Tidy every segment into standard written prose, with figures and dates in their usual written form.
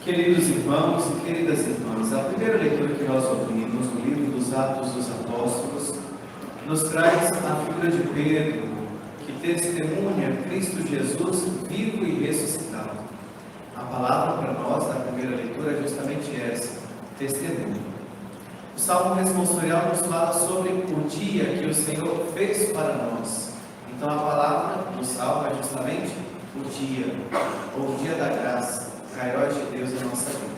Queridos irmãos e queridas irmãs, a primeira leitura que nós ouvimos no livro dos Atos dos Apóstolos nos traz a figura de Pedro, que testemunha Cristo Jesus vivo e ressuscitado. A palavra para nós, na primeira leitura, é justamente essa, testemunho. O Salmo responsorial nos fala sobre o dia que o Senhor fez para nós. Então a palavra do Salmo é justamente o dia, ou o dia da graça, o Kairos de Deus em nossa vida.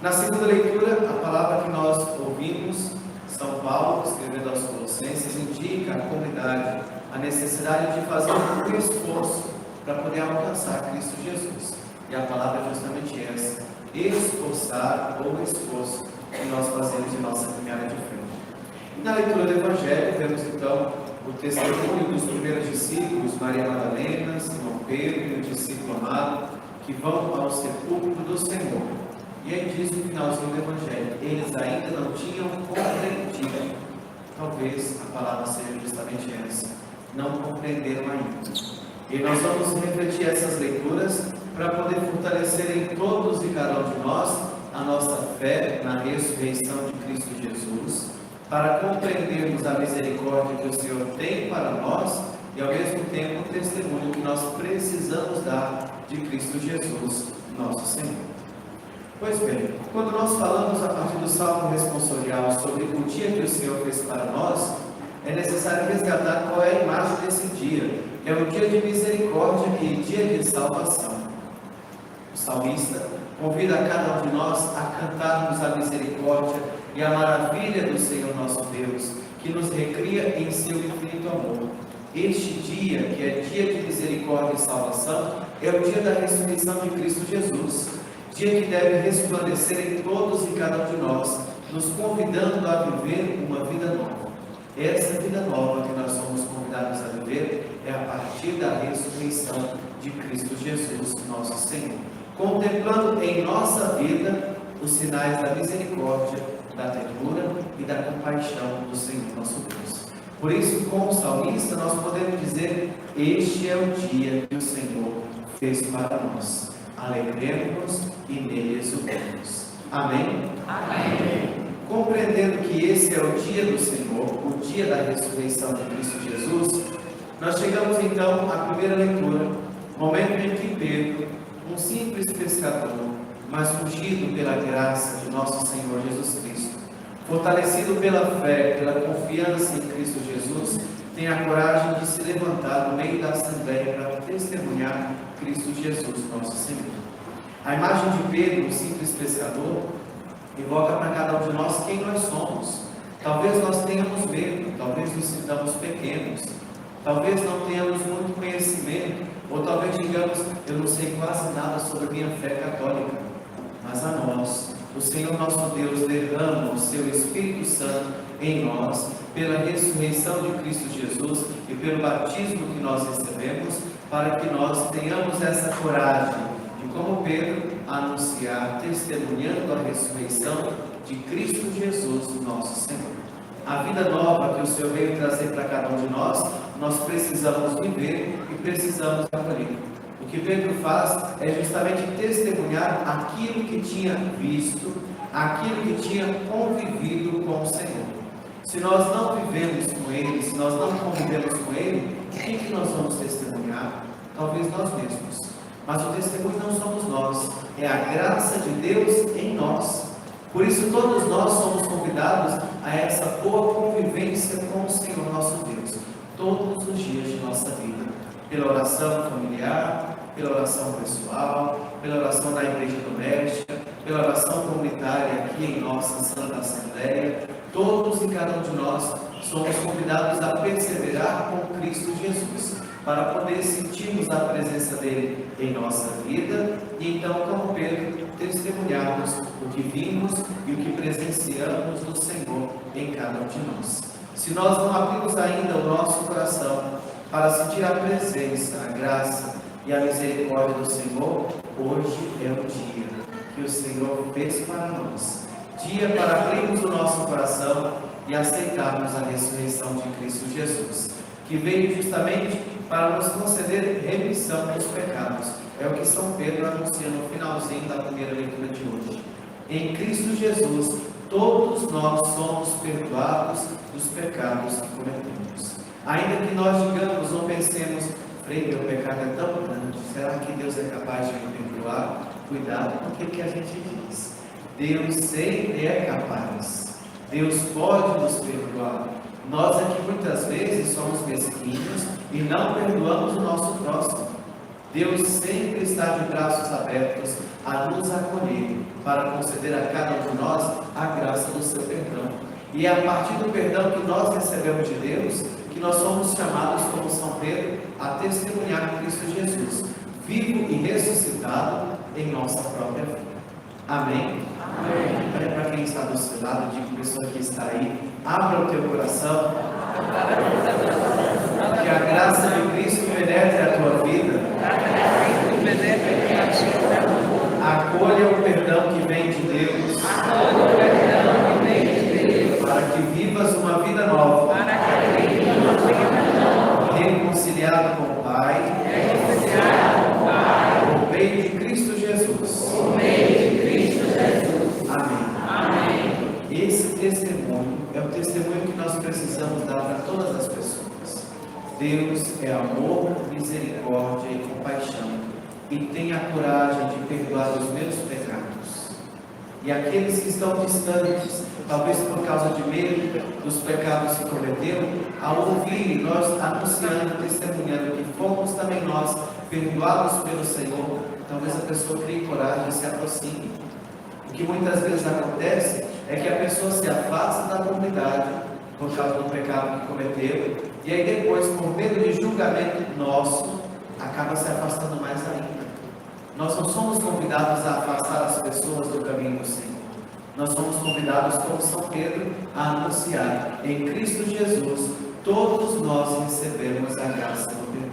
Na segunda leitura, a palavra que nós ouvimos, São Paulo, escrevendo aos Colossenses, indica à comunidade a necessidade de fazer um esforço para poder alcançar Cristo Jesus. E a palavra é justamente essa, esforçar ou esforço que nós fazemos em nossa caminhada de fé. E na leitura do Evangelho, vemos então o testemunho dos primeiros discípulos, Maria Madalena, Simão Pedro e o discípulo amado, que vão ao sepulcro do Senhor. E aí diz no finalzinho do Evangelho, eles ainda não tinham compreendido. Talvez a palavra seja justamente essa, não compreenderam ainda. E nós vamos refletir essas leituras para poder fortalecer em todos e cada um de nós a nossa fé na ressurreição de Cristo Jesus, para compreendermos a misericórdia que o Senhor tem para nós e ao mesmo tempo o testemunho que nós precisamos dar de Cristo Jesus, nosso Senhor. Pois bem, quando nós falamos a partir do Salmo responsorial sobre o dia que o Senhor fez para nós, é necessário resgatar qual é a imagem desse dia. É um dia de misericórdia e dia de salvação. O salmista convida a cada um de nós a cantarmos a misericórdia e a maravilha do Senhor nosso Deus, que nos recria em seu infinito amor. Este dia, que é dia de misericórdia e salvação, é o dia da ressurreição de Cristo Jesus, dia que deve resplandecer em todos e cada um de nós, nos convidando a viver uma vida nova. Essa vida nova que nós somos convidados a viver é a partir da ressurreição de Cristo Jesus, nosso Senhor, contemplando em nossa vida os sinais da misericórdia, da ternura e da compaixão do Senhor nosso Deus. Por isso, como salmista, nós podemos dizer: este é o dia que o Senhor fez para nós. Alegremos-nos e nele exultemos. Amém? Amém. Compreendendo que esse é o dia do Senhor, o dia da ressurreição de Cristo Jesus, nós chegamos então à primeira leitura, momento em que Pedro, um simples pescador, mas ungido pela graça de nosso Senhor Jesus Cristo, fortalecido pela fé, pela confiança em Cristo Jesus, tem a coragem de se levantar no meio da Assembleia para testemunhar Cristo Jesus, nosso Senhor. A imagem de Pedro, um simples pescador, evoca para cada um de nós quem nós somos. Talvez nós tenhamos medo, talvez nos sintamos pequenos, talvez não tenhamos muito conhecimento, ou talvez digamos: eu não sei quase nada sobre a minha fé católica. Mas a nós, o Senhor nosso Deus derrama o seu Espírito Santo em nós, pela ressurreição de Cristo Jesus e pelo batismo que nós recebemos, para que nós tenhamos essa coragem de, como Pedro, anunciar, testemunhando a ressurreição de Cristo Jesus, nosso Senhor. A vida nova que o Senhor veio trazer para cada um de nós, nós precisamos viver e precisamos acolher. O que Pedro faz é justamente testemunhar aquilo que tinha visto, aquilo que tinha convivido com o Senhor. Se nós não vivemos com Ele, se nós não convivemos com Ele, o que nós vamos testemunhar? Talvez nós mesmos. Mas o testemunho não somos nós, é a graça de Deus em nós. Por isso todos nós somos convidados a essa boa convivência com o Senhor nosso Deus, todos os dias de nossa vida, pela oração familiar, pela oração pessoal, pela oração da igreja doméstica, pela oração comunitária aqui em nossa Santa Assembleia. Todos e cada um de nós somos convidados a perseverar com Cristo Jesus, para poder sentirmos a presença dele em nossa vida e então, como Pedro, testemunharmos o que vimos e o que presenciamos do Senhor em cada um de nós. Se nós não abrimos ainda o nosso coração para sentir a presença, a graça e a misericórdia do Senhor, hoje é o dia que o Senhor fez para nós. Dia para abrirmos o nosso coração e aceitarmos a ressurreição de Cristo Jesus, que veio justamente para nos conceder remissão dos pecados É o que São Pedro anuncia no finalzinho da primeira leitura de hoje. Em Cristo Jesus, todos nós somos perdoados dos pecados que cometemos. Ainda que nós digamos ou pensemos, Frei, meu pecado é tão grande, será que Deus é capaz de me perdoar? Cuidado com o que a gente diz. Deus sempre é capaz. Deus pode nos perdoar. Nós aqui muitas vezes somos mesquinhos e não perdoamos o nosso próximo. Deus sempre está de braços abertos a nos acolher, para conceder a cada um de nós a graça do seu perdão. E é a partir do perdão que nós recebemos de Deus, que nós somos chamados, como São Pedro, a testemunhar Cristo Jesus, vivo e ressuscitado em nossa própria vida. Amém? Amém. Olha para quem está do seu lado, diga a pessoa que está aí, abra o teu coração, que a graça de Cristo penetre a tua vida. Acolha o perdão que vem de Deus, para que vivas uma vida nova, reconciliado com o Pai, por meio de Cristo Jesus. Amém. Esse testemunho é o testemunho que nós precisamos dar para todas as pessoas. Deus é amor, misericórdia e compaixão, e tem a coragem de perdoar os meus pecados. E aqueles que estão distantes, talvez por causa de medo dos pecados que cometeram, ao ouvirem nós anunciando, testemunhando que fomos também nós perdoados pelo Senhor, talvez a pessoa crie coragem e se aproxime. O que muitas vezes acontece é que a pessoa se afasta da comunidade por causa do pecado que cometeu, e aí depois, por medo de julgamento nosso, acaba se afastando mais ainda. Nós não somos convidados a afastar as pessoas do caminho do Senhor. Nós somos convidados, como São Pedro, a anunciar: em Cristo Jesus, todos nós recebemos a graça do perdão.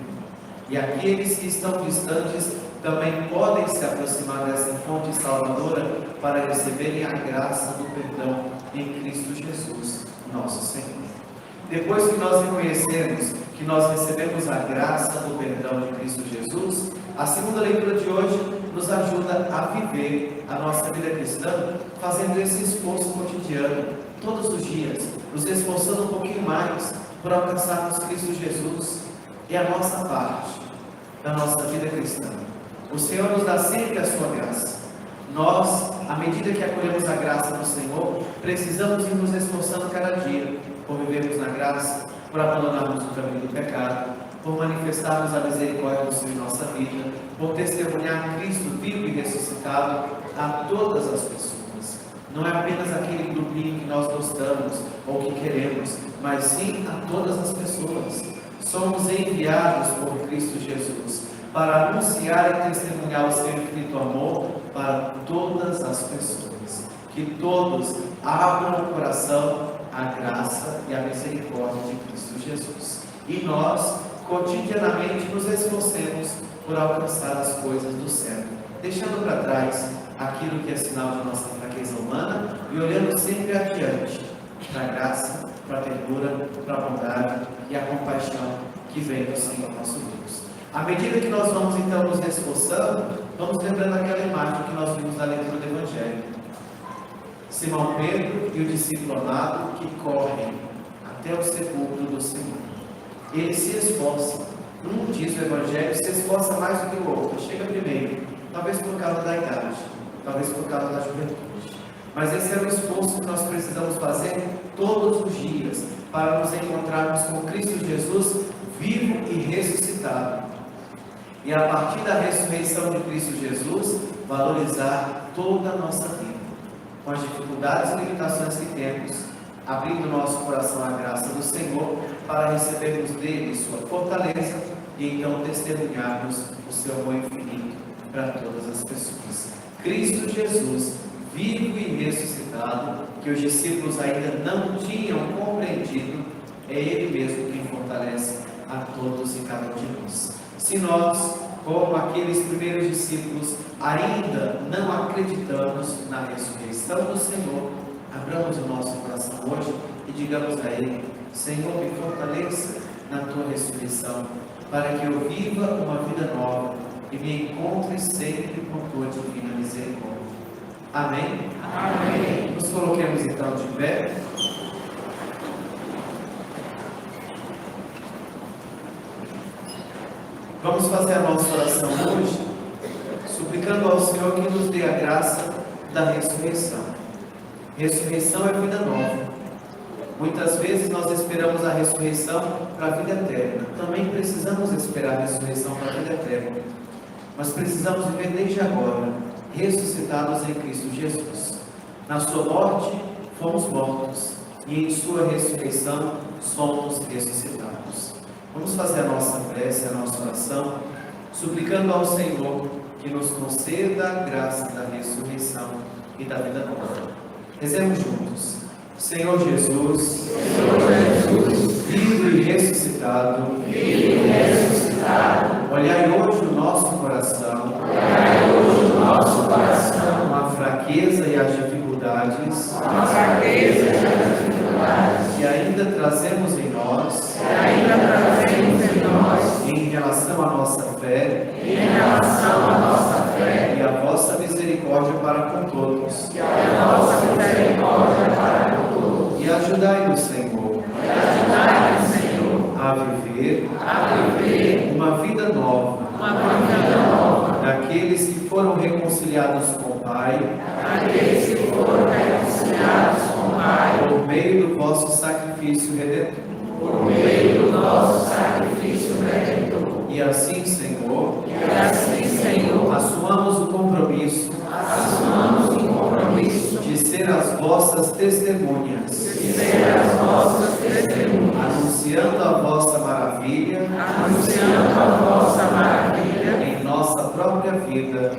E aqueles que estão distantes também podem se aproximar dessa fonte salvadora para receberem a graça do perdão em Cristo Jesus, nosso Senhor. Depois que nós reconhecemos que nós recebemos a graça do perdão de Cristo Jesus, a segunda leitura de hoje nos ajuda a viver a nossa vida cristã, fazendo esse esforço cotidiano, todos os dias, nos esforçando um pouquinho mais por alcançarmos Cristo Jesus. É a nossa parte da nossa vida cristã. O Senhor nos dá sempre a sua graça. Nós, à medida que acolhemos a graça do Senhor, precisamos ir nos esforçando cada dia por vivermos na graça, por abandonarmos o caminho do pecado, por manifestarmos a misericórdia do Senhor em nossa vida, por testemunhar Cristo vivo e ressuscitado a todas as pessoas. Não é apenas aquele grupinho que nós gostamos ou que queremos, mas sim a todas as pessoas. Somos enviados por Cristo Jesus para anunciar e testemunhar o seu infinito amor para todas as pessoas. Que todos abram o coração à graça e à misericórdia de Cristo Jesus. E nós, cotidianamente, nos esforcemos por alcançar as coisas do céu, deixando para trás aquilo que é sinal de nossa fraqueza humana e olhando sempre adiante para a graça, para a ternura, para a bondade e a compaixão que vem do Senhor nosso Deus. À medida que nós vamos então nos esforçando, vamos lembrando aquela imagem que nós vimos na leitura do Evangelho. Simão Pedro e o discípulo amado que correm até o sepulcro do Senhor. Ele se esforça. Um, diz o Evangelho, se esforça mais do que o outro. Chega primeiro, talvez por causa da idade, talvez por causa da juventude. Mas esse é o esforço que nós precisamos fazer todos os dias para nos encontrarmos com Cristo Jesus vivo e ressuscitado. E a partir da ressurreição de Cristo Jesus, valorizar toda a nossa vida, com as dificuldades e limitações que temos, abrindo nosso coração à graça do Senhor, para recebermos dele sua fortaleza e então testemunharmos o seu amor infinito para todas as pessoas. Cristo Jesus, vivo e ressuscitado, que os discípulos ainda não tinham compreendido, é Ele mesmo quem fortalece a todos e cada um de nós. Se nós, como aqueles primeiros discípulos, ainda não acreditamos na ressurreição do Senhor, abramos o nosso coração hoje e digamos a Ele: Senhor, me fortaleça na Tua ressurreição, para que eu viva uma vida nova, e me encontre sempre com tua divina misericórdia. Amém? Amém. Nos coloquemos então de pé. Vamos fazer a nossa oração hoje, suplicando ao Senhor que nos dê a graça da ressurreição. Ressurreição é vida nova. Muitas vezes nós esperamos a ressurreição para a vida eterna. Também precisamos esperar a ressurreição para a vida eterna. Mas precisamos viver desde agora, ressuscitados em Cristo Jesus. Na sua morte, fomos mortos. E em sua ressurreição, somos ressuscitados. Vamos fazer a nossa prece, a nossa oração, suplicando ao Senhor que nos conceda a graça da ressurreição e da vida nova. Rezemos juntos. Senhor Jesus, vivo e ressuscitado, olhai hoje o nosso coração, com a fraqueza e as dificuldades, que ainda trazemos em nós, em relação à nossa fé, e a vossa misericórdia para com todos. E ajudai-nos, Senhor, a viver uma vida nova, daqueles que foram reconciliados com o Pai, por meio do vosso sacrifício redentor. E assim, Senhor, assumamos o compromisso de ser as vossas testemunhas, anunciando a vossa maravilha em nossa própria vida,